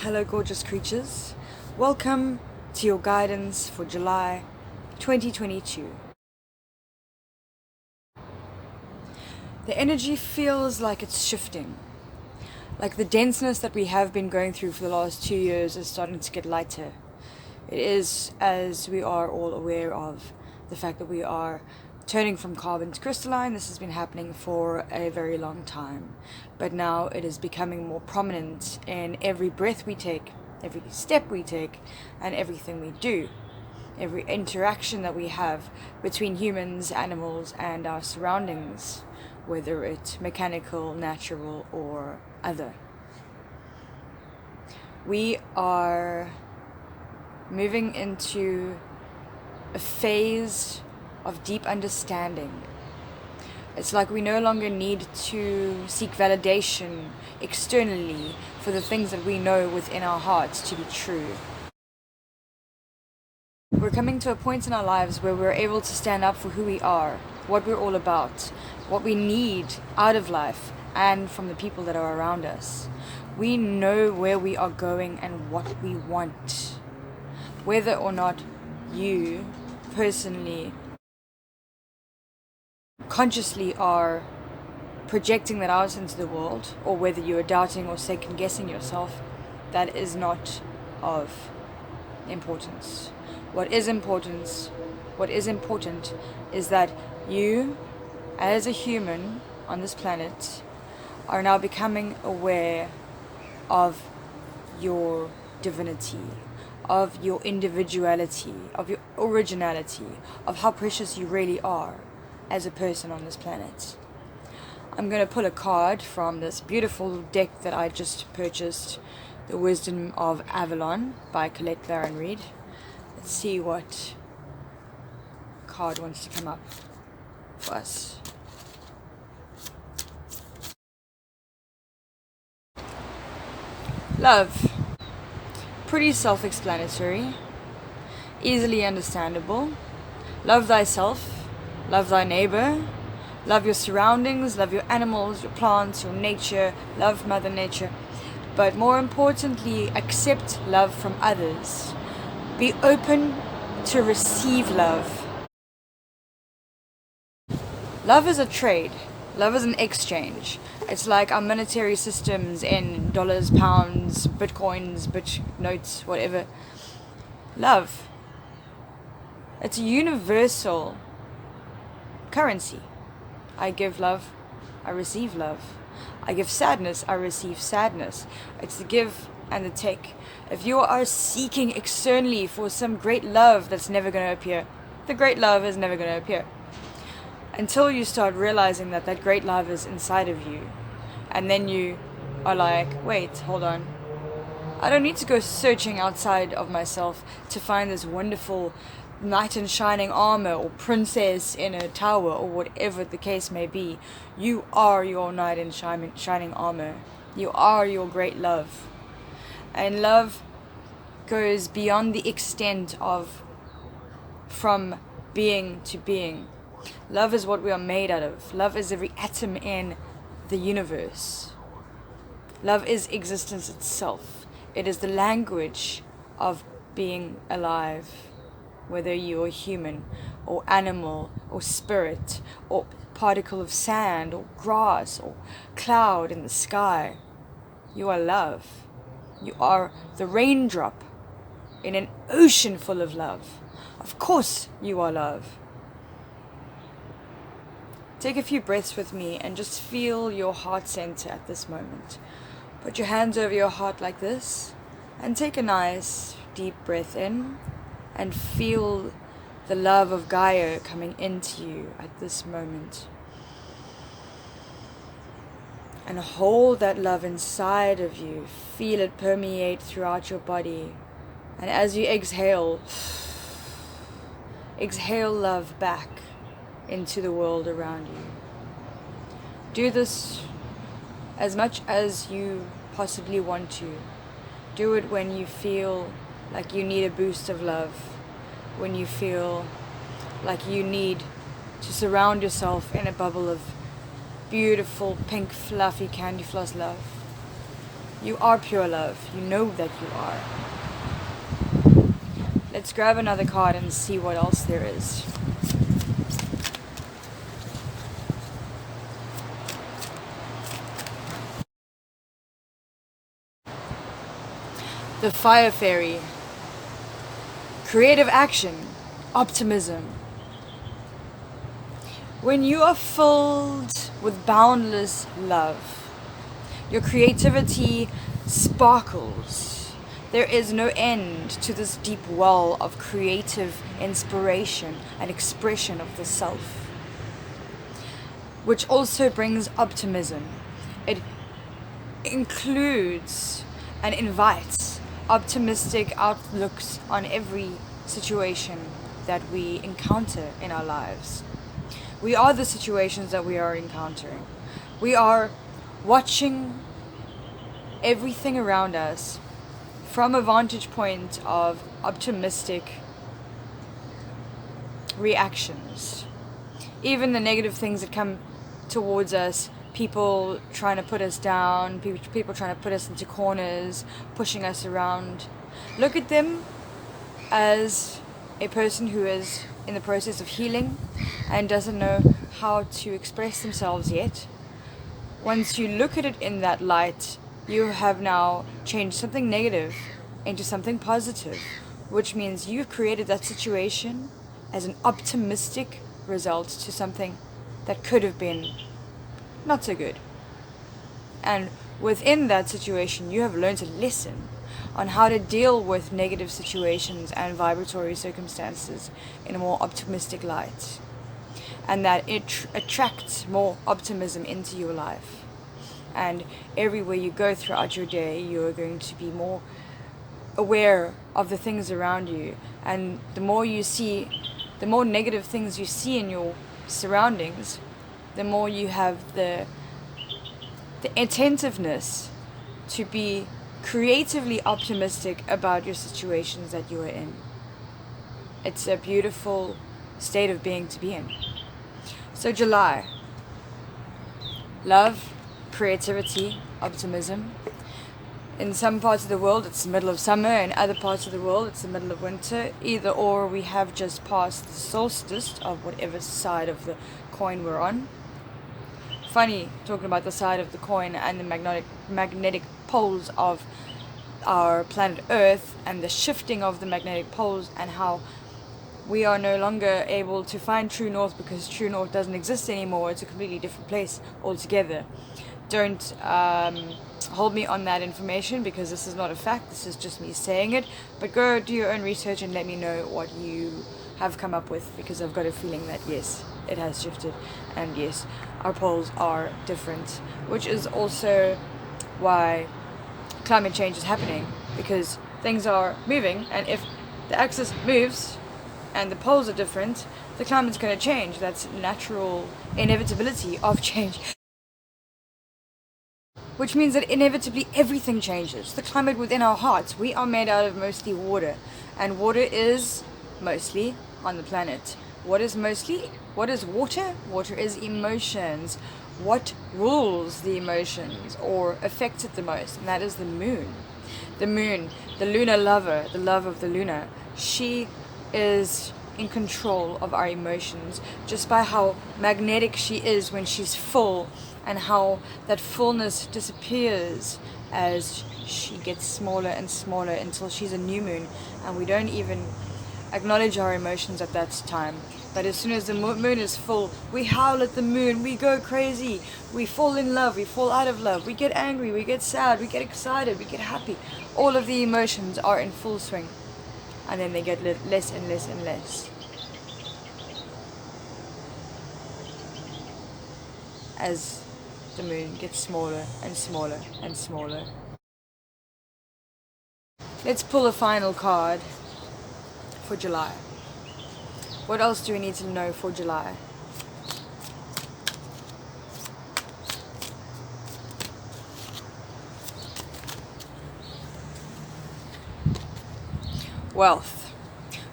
Hello gorgeous creatures, welcome to your guidance for July 2022. The energy feels like it's shifting, like the denseness that we have been going through for the last 2 years is starting to get lighter. It is, as we are all aware of, the fact that we are turning from carbon to crystalline. This has been happening for a very long time, but now it is becoming more prominent in every breath we take, every step we take, and everything we do, every interaction that we have between humans, animals, and our surroundings, whether it's mechanical, natural, or other. We are moving into a phase of deep understanding. It's like we no longer need to seek validation externally for the things that we know within our hearts to be true. We're coming to a point in our lives where we're able to stand up for who we are, what we're all about, what we need out of life and from the people that are around us. We know where we are going and what we want. Whether or not you personally consciously are projecting that out into the world, or whether you are doubting or second guessing yourself, that is not of importance. What is important is that you, as a human on this planet, are now becoming aware of your divinity, of your individuality, of your originality, of how precious you really are as a person on this planet. I'm going to pull a card from this beautiful deck that I just purchased, The Wisdom of Avalon by Collette and Reid. Let's see what card wants to come up for us. Love. Pretty self-explanatory, easily understandable. Love thyself. Love thy neighbor, love your surroundings, love your animals, your plants, your nature, love Mother Nature. But more importantly, accept love from others. Be open to receive love. Love is a trade. Love is an exchange. It's like our monetary systems in dollars, pounds, bitcoins, notes, whatever. Love. It's a universal currency. I give love, I receive love. I give sadness, I receive sadness. It's the give and the take. If you are seeking externally for some great love that's never going to appear, the great love is never going to appear. Until you start realizing that that great love is inside of you. And then you are like, wait, hold on. I don't need to go searching outside of myself to find this wonderful knight in shining armor or princess in a tower or whatever the case may be. You are your knight in shining armor. You are your great love. And love goes beyond the extent of from being to being. Love is what we are made out of. Love is every atom in the universe. Love is existence itself. It is the language of being alive. Whether you are human, or animal, or spirit, or particle of sand, or grass, or cloud in the sky, you are love. You are the raindrop in an ocean full of love. Of course you are love. Take a few breaths with me and just feel your heart center at this moment. Put your hands over your heart like this and take a nice deep breath in. And feel the love of Gaia coming into you at this moment. And hold that love inside of you. Feel it permeate throughout your body. And as you exhale, exhale love back into the world around you. Do this as much as you possibly want to. Do it when you feel like you need a boost of love, when you feel like you need to surround yourself in a bubble of beautiful, pink, fluffy candy floss love. You are pure love. You know that you are. Let's grab another card and see what else there is. The Fire Fairy. Creative action. Optimism. When you are filled with boundless love, your creativity sparkles. There is no end to this deep well of creative inspiration and expression of the self, which also brings optimism. It includes and invites optimistic outlooks on every situation that we encounter in our lives. We are the situations that we are encountering. We are watching everything around us from a vantage point of optimistic reactions. Even the negative things that come towards us, people trying to put us down, people trying to put us into corners, pushing us around. Look at them as a person who is in the process of healing and doesn't know how to express themselves yet. Once you look at it in that light, you have now changed something negative into something positive, which means you've created that situation as an optimistic result to something that could have been not so good. And within that situation, you have learned a lesson on how to deal with negative situations and vibratory circumstances in a more optimistic light. And that it attracts more optimism into your life. And everywhere you go throughout your day, you are going to be more aware of the things around you. And the more you see, the more negative things you see in your surroundings, the more you have the attentiveness to be creatively optimistic about your situations that you are in. It's a beautiful state of being to be in. So July, love, creativity, optimism. In some parts of the world it's the middle of summer, in other parts of the world it's the middle of winter. Either or, we have just passed the solstice of whatever side of the coin we're on. Funny, talking about the side of the coin and the magnetic poles of our planet Earth and the shifting of the magnetic poles, and how we are no longer able to find true north because true north doesn't exist anymore. It's a completely different place altogether. Don't hold me on that information because this is not a fact, this is just me saying it, but go do your own research and let me know what you have come up with, because I've got a feeling that yes, it has shifted, and yes, our poles are different, which is also why climate change is happening, because things are moving, and if the axis moves and the poles are different, the climate's going to change. That's natural inevitability of change, which means that inevitably everything changes. The climate within our hearts, we are made out of mostly water, and water is mostly on the planet. What is mostly? What is water? Water is emotions. What rules the emotions or affects it the most? And that is the moon. The moon, the lunar lover, the love of the lunar. She is in control of our emotions just by how magnetic she is when she's full, and how that fullness disappears as she gets smaller and smaller until she's a new moon, and we don't even acknowledge our emotions at that time. But as soon as the moon is full, we howl at the moon, we go crazy, we fall in love, we fall out of love, we get angry, we get sad, we get excited, we get happy. All of the emotions are in full swing, and then they get less and less and less as the moon gets smaller and smaller and smaller. Let's pull a final card for July. What else do we need to know for July? Wealth.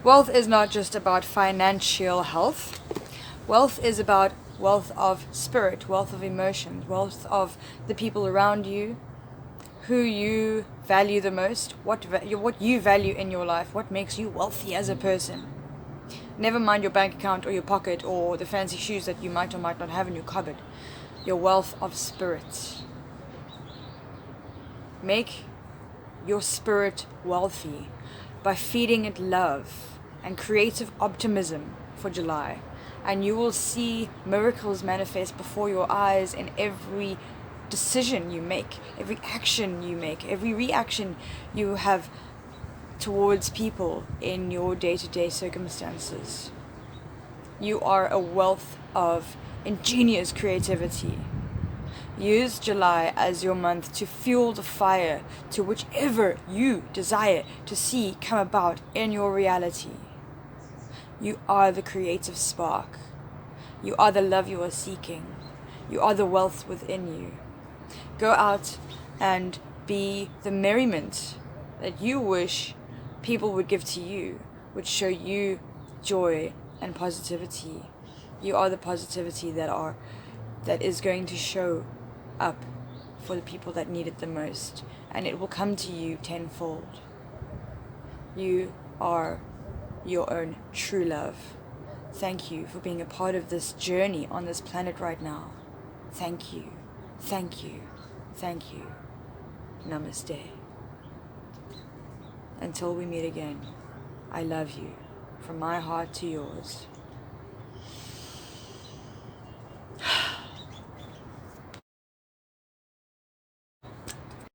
Wealth is not just about financial health. Wealth is about wealth of spirit, wealth of emotions, wealth of the people around you who you value the most, what you value in your life, what makes you wealthy as a person. Never mind your bank account or your pocket or the fancy shoes that you might or might not have in your cupboard. Your wealth of spirit. Make your spirit wealthy by feeding it love and creative optimism for July. And you will see miracles manifest before your eyes in every decision you make, every action you make, every reaction you have towards people in your day-to-day circumstances. You are a wealth of ingenious creativity. Use July as your month to fuel the fire to whichever you desire to see come about in your reality. You are the creative spark. You are the love you are seeking. You are the wealth within you. Go out and be the merriment that you wish people would give to you, would show you joy and positivity. You are the positivity that is going to show up for the people that need it the most, and it will come to you tenfold. You are your own true love. Thank you for being a part of this journey on this planet right now. Thank you. Thank you. Thank you. Namaste. Until we meet again, I love you from my heart to yours.